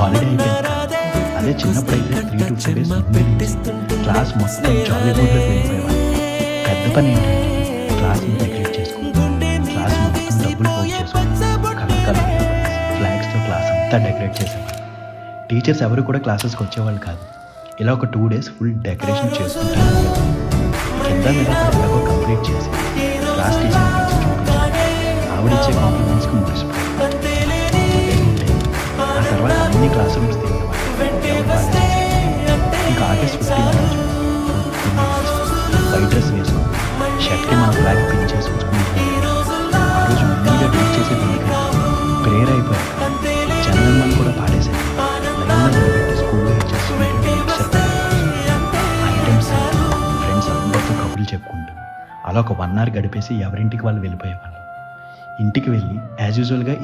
Holiday అయిపోయింది. అదే చిన్నప్పుడైతే 3 to 4 డేస్ ముందు నుంచి క్లాస్ మొత్తం జాలీ మూడ్లోకి వెళ్ళిపోయేవాళ్ళం. పెద్ద పని ఏంటంటే క్లాస్ని డెకరేట్ చేసుకుని క్లాస్ మొత్తం డబ్బులు పోగు చేసుకుని కలర్ ఫ్లాగ్స్తో క్లాస్ అంతా డెకరేట్ చేసేవాళ్ళం. టీచర్స్ ఎవరు కూడా క్లాసెస్కి వచ్చేవాళ్ళు కాదు. ఇలా ఒక 2 days ఫుల్ డెకరేషన్ చేసుకుంటూ కింద మీద ఎలాగో కంప్లీట్ చేసి క్లాస్ టీచర్ చూపించి ఆవిడిచ్చే కాంప్లిమెంట్స్కి ముగిసిపోయాం. ఆ తర్వాత అన్ని క్లాస్ రూమ్స్ తిరిగేవాళ్ళు. ఇంకా August 15 రోజు వైట్ డ్రెస్ వేసుకుని షర్ట్కి మన ఫ్లాగ్ పిన్ చేసుకుని ఆ రోజు మెయిన్గా రీచ్ చేసేది ప్రేయర్ అయిపోయాక జనగణమన కూడా పాడేసేది. లైన్లో నిలబెట్టి స్కూల్లో ఐటమ్స్ ఫ్రెండ్స్ అందరితో కబుర్లు చెప్పుకుంటూ అలా ఒక 1 hour గడిపేసి ఎవరింటికి వాళ్ళు వెళ్ళిపోయేవాళ్ళం. ఇంటికి వెళ్ళి యాజ్ యూజువల్గా